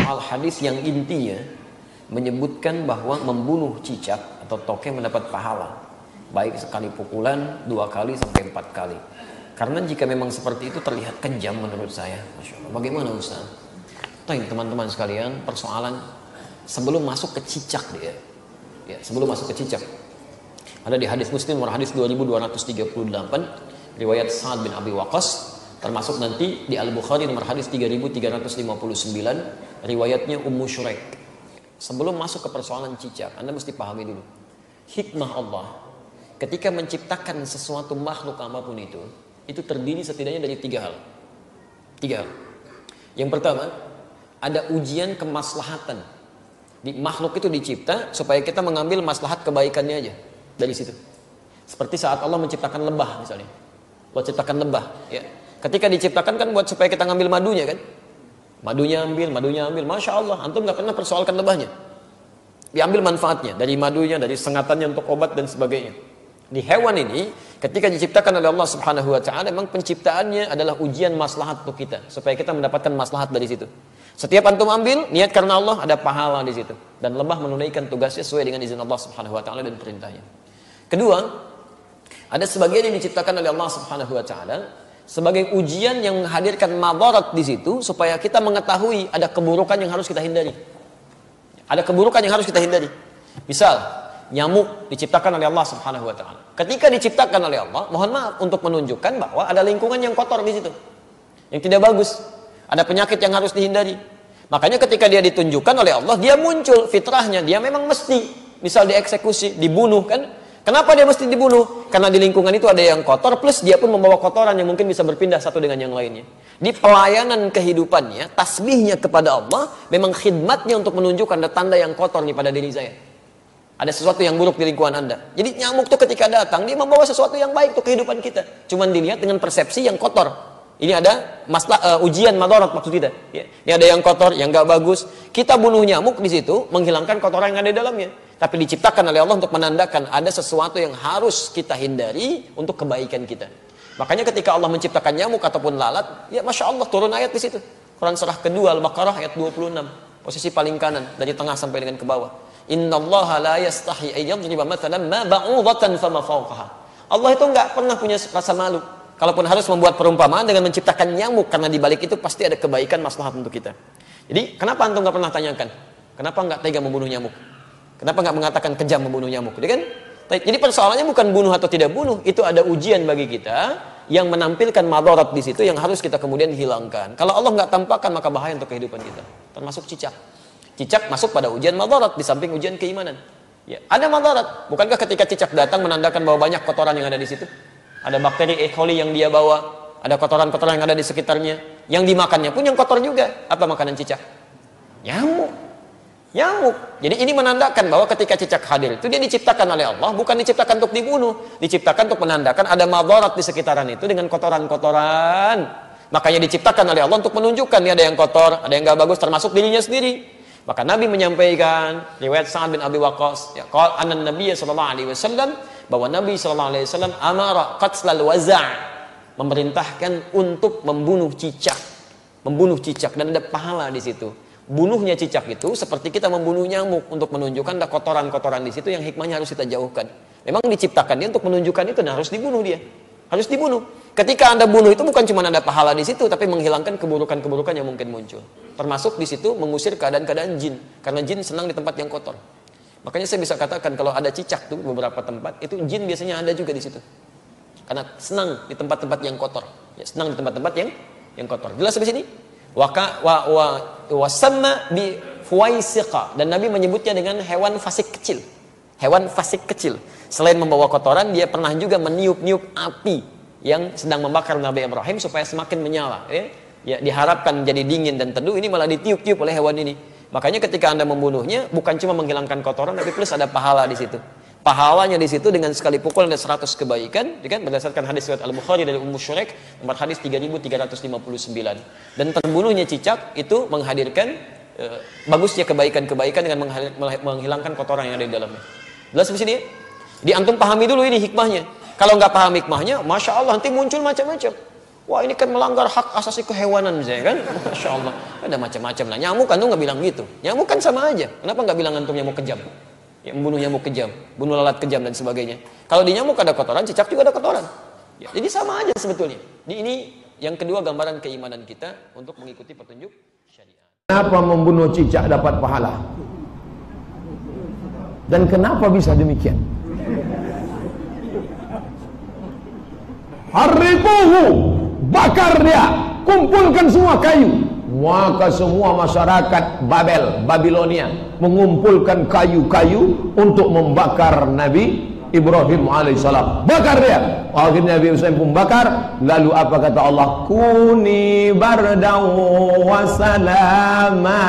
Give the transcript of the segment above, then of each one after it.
soal hadis yang intinya menyebutkan bahwa membunuh cicak atau toke mendapat pahala, baik sekali pukulan, 2 kali sampai 4 kali. Karena jika memang seperti itu terlihat kejam menurut saya. Masya Allah. Bagaimana Ustaz? Teman-teman sekalian, persoalan sebelum masuk ke cicak dia. Ya, sebelum masuk ke cicak. Ada di hadis Muslim nomor hadis 2238 riwayat Sa'ad bin Abi Waqqas, termasuk nanti di Al-Bukhari nomor hadis 3359 riwayatnya Ummu Syuraik. Sebelum masuk ke persoalan cicak, Anda mesti pahami dulu hikmah Allah ketika menciptakan sesuatu makhluk apapun itu terdiri setidaknya dari 3 hal. 3 hal. Yang pertama, ada ujian kemaslahatan. Di makhluk itu dicipta supaya kita mengambil maslahat kebaikannya aja dari situ. Seperti saat Allah menciptakan lebah misalnya. Allah ciptakan lebah, ya. Ketika diciptakan kan buat supaya kita ngambil madunya kan. Madunya ambil, Masya Allah, antum gak pernah persoalkan lebahnya. Diambil manfaatnya, dari madunya, dari sengatannya untuk obat dan sebagainya. Di hewan ini, ketika diciptakan oleh Allah Subhanahu wa Ta'ala, memang penciptaannya adalah ujian maslahat untuk kita, supaya kita mendapatkan maslahat dari situ. Setiap antum ambil, niat karena Allah, ada pahala di situ. Dan lebah menunaikan tugasnya sesuai dengan izin Allah Subhanahu wa Ta'ala dan perintahnya. Kedua, ada sebagian yang diciptakan oleh Allah Subhanahu wa Ta'ala sebagai ujian yang menghadirkan madarat di situ, supaya kita mengetahui ada keburukan yang harus kita hindari. Ada keburukan yang harus kita hindari. Misal, nyamuk diciptakan oleh Allah Subhanahu wa Ta'ala. Ketika diciptakan oleh Allah, mohon maaf, untuk menunjukkan bahwa ada lingkungan yang kotor di situ, yang tidak bagus, ada penyakit yang harus dihindari. Makanya ketika dia ditunjukkan oleh Allah, dia muncul fitrahnya, dia memang mesti, misal dieksekusi, dibunuh kan. Kenapa dia mesti dibunuh? Karena di lingkungan itu ada yang kotor, plus dia pun membawa kotoran yang mungkin bisa berpindah satu dengan yang lainnya. Di pelayanan kehidupannya, tasbihnya kepada Allah, memang khidmatnya untuk menunjukkan ada tanda yang kotor nih pada diri saya. Ada sesuatu yang buruk di lingkungan Anda. Jadi nyamuk tuh ketika datang, dia membawa sesuatu yang baik untuk kehidupan kita. Cuman dilihat dengan persepsi yang kotor. Ini ada ujian madarat maksud kita. Ya. Ini ada yang kotor, yang gak bagus. Kita bunuh nyamuk di situ, menghilangkan kotoran yang ada di dalamnya. Tapi diciptakan oleh Allah untuk menandakan ada sesuatu yang harus kita hindari untuk kebaikan kita. Makanya ketika Allah menciptakan nyamuk ataupun lalat, ya Masya Allah turun ayat di situ. Quran surah kedua Al-Baqarah ayat 26. Posisi paling kanan, dari tengah sampai dengan ke bawah. Innallaha la yastahi ayyadriba mathalan ma ba'udatan fama fawqaha. Allah itu enggak pernah punya rasa malu. Kalaupun harus membuat perumpamaan dengan menciptakan nyamuk, karena di balik itu pasti ada kebaikan maslahat untuk kita. Jadi, kenapa antum enggak pernah tanyakan? Kenapa enggak tega membunuh nyamuk? Kenapa enggak mengatakan kejam membunuh nyamuk? Jadi kan? Jadi persoalannya bukan bunuh atau tidak bunuh, itu ada ujian bagi kita yang menampilkan madarat di situ yang harus kita kemudian hilangkan. Kalau Allah enggak tampakkan, maka bahaya untuk kehidupan kita. Termasuk cicak. Cicak masuk pada ujian madarat di samping ujian keimanan. Ya, ada madarat. Bukankah ketika cicak datang menandakan bahwa banyak kotoran yang ada di situ? Ada bakteri E. coli yang dia bawa, ada kotoran-kotoran yang ada di sekitarnya. Yang dimakannya pun yang kotor juga. Apa makanan cicak? Nyamuk. Jadi ini menandakan bahwa ketika cicak hadir itu dia diciptakan oleh Allah, bukan diciptakan untuk dibunuh, diciptakan untuk menandakan ada madarat di sekitaran itu dengan kotoran-kotoran. Makanya diciptakan oleh Allah untuk menunjukkan ini ada yang kotor, ada yang gak bagus, termasuk dirinya sendiri. Maka Nabi menyampaikan riwayat Sa'ad bin Abi Waqqas, ya, qala anna Nabiy sallallahu alaihi wasallam, bahwa Nabi sallallahu alaihi wasallam amara qatlal waza', memerintahkan untuk membunuh cicak dan ada pahala di situ. Bunuhnya cicak itu seperti kita membunuh nyamuk untuk menunjukkan ada kotoran-kotoran di situ yang hikmahnya harus kita jauhkan. Memang diciptakan dia untuk menunjukkan itu, dan harus dibunuh dia. Harus dibunuh. Ketika Anda bunuh itu bukan cuma ada pahala di situ, tapi menghilangkan keburukan-keburukan yang mungkin muncul. Termasuk di situ mengusir keadaan-keadaan jin, karena jin senang di tempat yang kotor. Makanya saya bisa katakan kalau ada cicak tuh beberapa tempat, itu jin biasanya ada juga di situ. Karena senang di tempat-tempat yang kotor. Ya, senang di tempat-tempat yang kotor. Jelas sampai sini? Wasamma bi fuwaisiqa, dan Nabi menyebutnya dengan hewan fasik kecil. Hewan fasik kecil. Selain membawa kotoran, dia pernah juga meniup-niup api yang sedang membakar Nabi Ibrahim supaya semakin menyala. Ya, diharapkan jadi dingin dan teduh, ini malah ditiup-tiup oleh hewan ini. Makanya ketika Anda membunuhnya, bukan cuma menghilangkan kotoran, tapi plus ada pahala di situ. Pahalanya di situ dengan sekali pukul ada 100 kebaikan, kan? Berdasarkan hadis riwayat Al-Bukhari dari Ummu Syuraik nomor hadis 3359. Dan terbunuhnya cicak itu menghadirkan bagusnya kebaikan-kebaikan dengan menghilangkan kotoran yang ada di dalamnya. Jelas di sini? Di antum pahami dulu ini hikmahnya. Kalau nggak paham hikmahnya, Masya Allah nanti muncul macam-macam. Wah, ini kan melanggar hak asasi kehewanan misalnya kan? Masya Allah. Ada macam-macam lah. Nyamuk kan tuh nggak bilang gitu. Nyamuk kan sama aja. Kenapa nggak bilang antum nyamuk kejam? Ya, membunuh nyamuk kejam, bunuh lalat kejam dan sebagainya. Kalau di nyamuk ada kotoran, cicak juga ada kotoran. Ya, jadi sama aja sebetulnya. Ini yang kedua gambaran keimanan kita untuk mengikuti petunjuk syariat. Kenapa membunuh cicak dapat pahala? Dan kenapa bisa demikian? Harriquhu, bakar dia, kumpulkan semua kayu. Maka semua masyarakat Babilonia mengumpulkan kayu-kayu untuk membakar Nabi Ibrahim alaihissalam. Bakar dia. Akhirnya Nabi Ibrahim pun bakar. Lalu apa kata Allah? Kuni bardaw wa salama.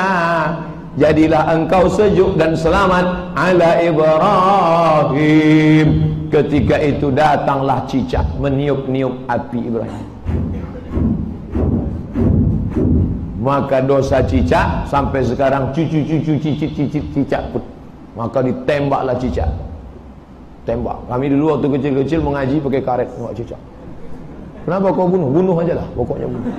Jadilah engkau sejuk dan selamat ala Ibrahim. Ketika itu datanglah cicak meniup-niup api Ibrahim. Maka dosa cicak sampai sekarang cucu-cucu cicak pun. Maka ditembaklah cicak. Tembak. Kami dulu waktu kecil-kecil mengaji pakai karet tembak cicak. Kenapa kau bunuh? Bunuh aja lah, pokoknya bunuh.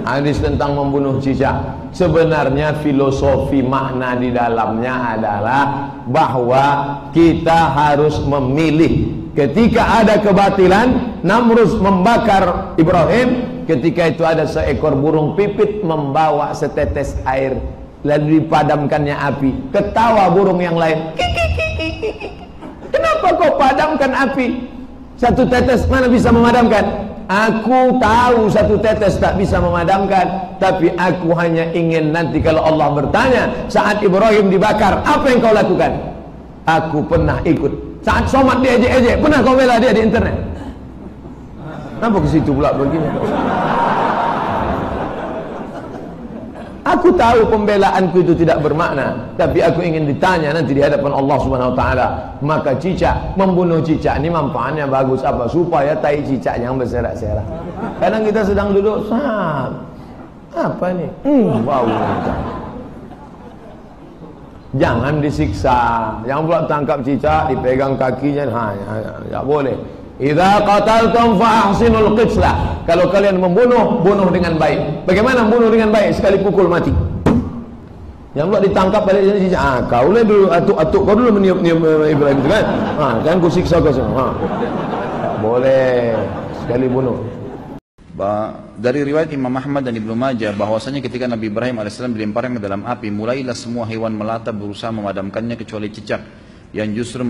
Hadis tentang membunuh cicak. Sebenarnya filosofi makna di dalamnya adalah bahwa kita harus memilih. Ketika ada kebatilan, Namrud membakar Ibrahim. Ketika itu ada seekor burung pipit membawa setetes air, lalu dipadamkannya api. Ketawa burung yang lain. Kenapa kau padamkan api? Satu tetes mana bisa memadamkan? Aku tahu satu tetes tak bisa memadamkan, tapi aku hanya ingin nanti kalau Allah bertanya saat Ibrahim dibakar, apa yang kau lakukan? Aku pernah ikut. Saat somat dia ejek-ejek, pernah kau bela dia di internet? Kenapa ke situ pula begini? Aku tahu pembelaanku itu tidak bermakna, tapi aku ingin ditanya nanti di hadapan Allah Subhanahu wa taala. Maka cicak, membunuh cicak ini manfaatnya bagus apa? Supaya tai cicak yang berserak-serak. Kadang kita sedang duduk, apa nih? Bau. Jangan disiksa. Jangan pula tangkap cicak, dipegang kakinya, tak boleh. Idza qataltum fa ahsinul qitlah. Kalau kalian membunuh, bunuh dengan baik. Bagaimana membunuh dengan baik? Sekali pukul mati. Yang pula ditangkap balik dari sisi. Kau lah dulu atuk kau dulu meniup-niup Ibrahim itu kan. Kan ku siksa kau semua. Boleh sekali bunuh. Dari riwayat Imam Ahmad dan Ibnu Majah bahwasanya ketika Nabi Ibrahim alaihissalam dilemparkan ke dalam api, mulailah semua hewan melata berusaha memadamkannya kecuali cicak yang justru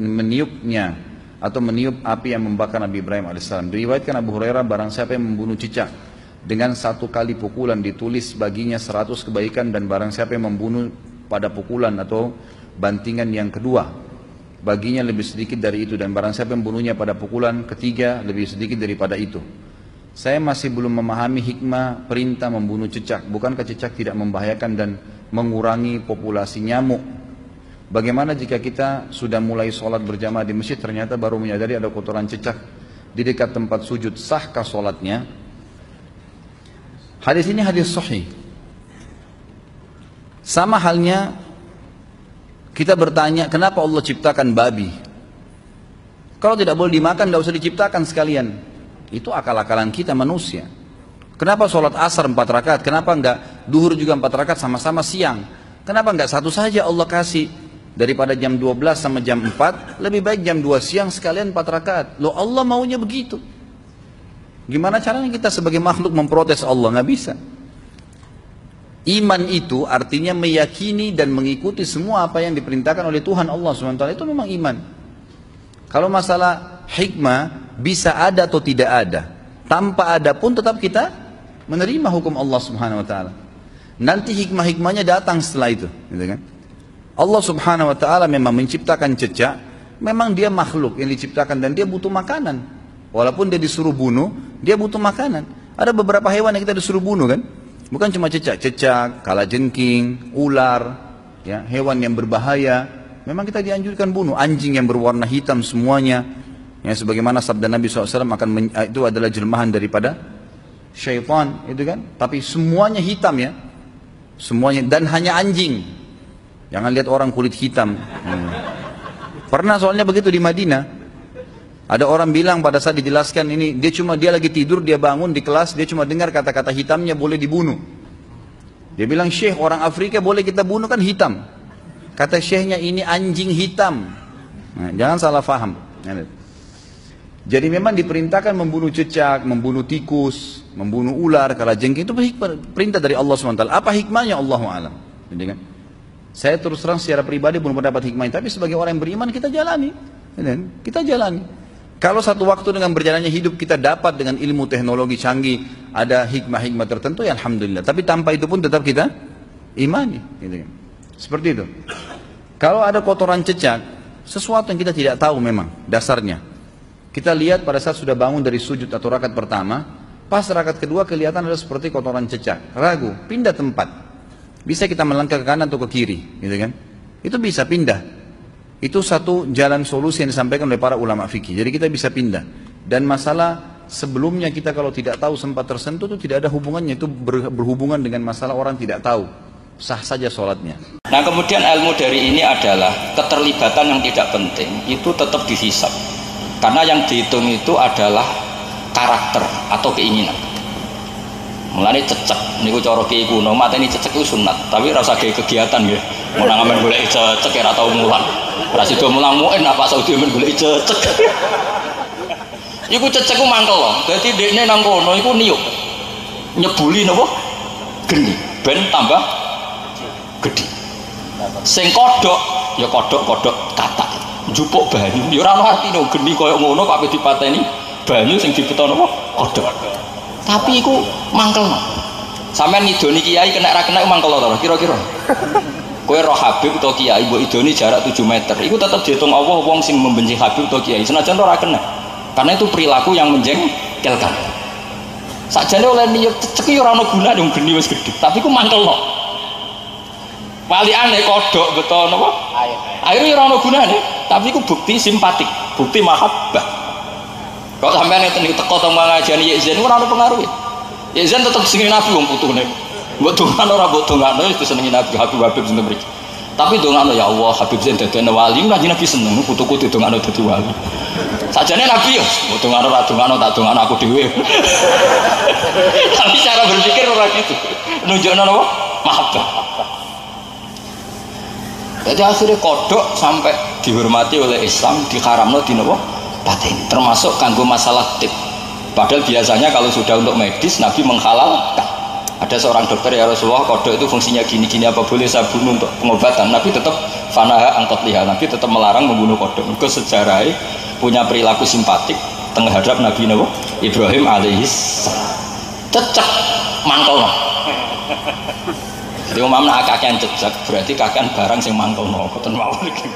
meniupnya atau meniup api yang membakar Nabi Ibrahim alaihissalam. Diriwayatkan Abu Hurairah, barang siapa yang membunuh cicak dengan satu kali pukulan ditulis baginya 100 kebaikan, dan barang siapa yang membunuh pada pukulan atau bantingan yang kedua baginya lebih sedikit dari itu, dan barang siapa yang membunuhnya pada pukulan ketiga lebih sedikit daripada itu. Saya masih belum memahami hikmah perintah membunuh cicak. Bukankah cicak tidak membahayakan dan mengurangi populasi nyamuk? Bagaimana jika kita sudah mulai sholat berjamaah di masjid, ternyata baru menyadari ada kotoran cicak di dekat tempat sujud, sahkah sholatnya? Hadis ini hadis sahih. Sama halnya kita bertanya, kenapa Allah ciptakan babi? Kalau tidak boleh dimakan, tidak usah diciptakan sekalian. Itu akal-akalan kita manusia. Kenapa sholat asar 4 rakaat? Kenapa enggak duhur juga 4 rakaat sama-sama siang? Kenapa enggak satu saja Allah kasih? Daripada jam 12 sama jam 4, lebih baik jam 2 siang sekalian 4 rakaat. Loh, Allah maunya begitu. Gimana caranya kita sebagai makhluk memprotes Allah? Nggak bisa. Iman itu artinya meyakini dan mengikuti semua apa yang diperintahkan oleh Tuhan Allah SWT. Itu memang iman. Kalau masalah hikmah, bisa ada atau tidak ada. Tanpa ada pun tetap kita menerima hukum Allah Subhanahu Wa Taala. Nanti hikmah-hikmahnya datang setelah itu, gitu kan? Allah Subhanahu Wa Taala memang menciptakan cicak, memang dia makhluk yang diciptakan dan dia butuh makanan. Walaupun dia disuruh bunuh, dia butuh makanan. Ada beberapa hewan yang kita disuruh bunuh kan? Bukan cuma cicak, kalajengking, ular, ya, hewan yang berbahaya. Memang kita dianjurkan bunuh. Anjing yang berwarna hitam semuanya, ya, sebagaimana sabda Nabi SAW itu adalah jelmahan daripada syaitan, itu kan? Tapi semuanya hitam ya, semuanya, dan hanya anjing. Jangan lihat orang kulit hitam. Pernah soalnya begitu di Madinah. Ada orang bilang pada saat dijelaskan ini, dia lagi tidur, dia bangun di kelas, dia cuma dengar kata-kata hitamnya boleh dibunuh. Dia bilang, Syekh, orang Afrika boleh kita bunuh kan hitam. Kata syekhnya, ini anjing hitam. Nah, jangan salah faham. Jadi memang diperintahkan membunuh cecak, membunuh tikus, membunuh ular, kalajengking, itu perintah dari Allah SWT. Apa hikmahnya? Allahu a'lam. Saya terus terang secara pribadi belum mendapat hikmahnya, tapi sebagai orang yang beriman kita jalani. Kita jalani. Kalau satu waktu dengan berjalannya hidup kita dapat dengan ilmu teknologi canggih, ada hikmah-hikmah tertentu, ya alhamdulillah. Tapi tanpa itu pun tetap kita imani. Seperti itu. Kalau ada kotoran cecak, sesuatu yang kita tidak tahu memang dasarnya. Kita lihat pada saat sudah bangun dari sujud atau rakaat pertama, pas rakaat kedua kelihatan ada seperti kotoran cecak. Ragu, pindah tempat. Bisa kita melangkah ke kanan atau ke kiri, gitu kan? Itu bisa pindah. Itu satu jalan solusi yang disampaikan oleh para ulama fikih. Jadi kita bisa pindah. Dan masalah sebelumnya kita kalau tidak tahu sempat tersentuh itu tidak ada hubungannya. Itu berhubungan dengan masalah orang tidak tahu. Sah saja sholatnya. Nah kemudian ilmu dari ini adalah keterlibatan yang tidak penting itu tetap dihisab. Karena yang dihitung itu adalah karakter atau keinginan. Mulane cecek niku cara kiai kuno mateni cecek itu sunat, tapi ora usah gawe kegiatan nggih. Mun ngamen golek cecek ora tau mulang. Ora sida mulang muin apa Saudi men golek cecek. Iku cecek ku mangkel lho. Dadi dekne nang kono iku niup. Nyebuli napa? Geni. Ben tambah gede. Sing kodhok ya kodhok katak. Njupuk banyu. Ya ora ono artine geni koyo ngono kok ape dipateni banyu sing dibeto napa? Kodhok. Tapi iku mangkelno. Sampeyan ngidoni kiai kena ra kena mangkelno to kira-kira. Kowe roh Habib utawa kiai mbok idoni jarak 7 meter. Iku tetap dihitung Allah wong sing membenci Habib utawa kiai senajan ora kena. Karena itu perilaku yang menjengkelkan. Sakjane oleh niat cecek ora ono gunane wong geni wis gedhe, tapi iku mangkelno. Walikane kodhok beto napa? Air ora ono gunane, tapi iku bukti simpatik, bukti mahabbah. Kok sampean ngeten iki teko teng ngajani Yezin ora ono pengaruh. Yezin tetep senengi Nabi wong putune. Mbok dongano ora mbok dongano wis senengi Nabi Habib sinten mriki. Tapi dongano ya Allah Habib Zain dadekne wali, Nabi seneng putuku didongano dadi wali. Sajane Nabi yo mbok dongano ora dongano tak dongano aku dhewe. Tapi cara berpikir ora gitu. Nunjukno napa? Mahabbah. Jadi akhirnya kodok sampai dihormati oleh Islam, diharamno di napa? Paten, termasuk kanggo masalah tip. Padahal biasanya kalau sudah untuk medis Nabi menghalalkan. Ada seorang dokter ya Rasulullah, kodok itu fungsinya gini-gini, apa boleh saya bunuh untuk pengobatan? Nabi tetap fanaha angkot liha. Nabi tetap melarang membunuh kodok. Mereka sejarahnya punya perilaku simpatik terhadap Nabi Ibrahim alaihis. Cecek mangkel. Jadi umamna kakean cecek berarti kakean barang sing mangkel. Koten mawon iki.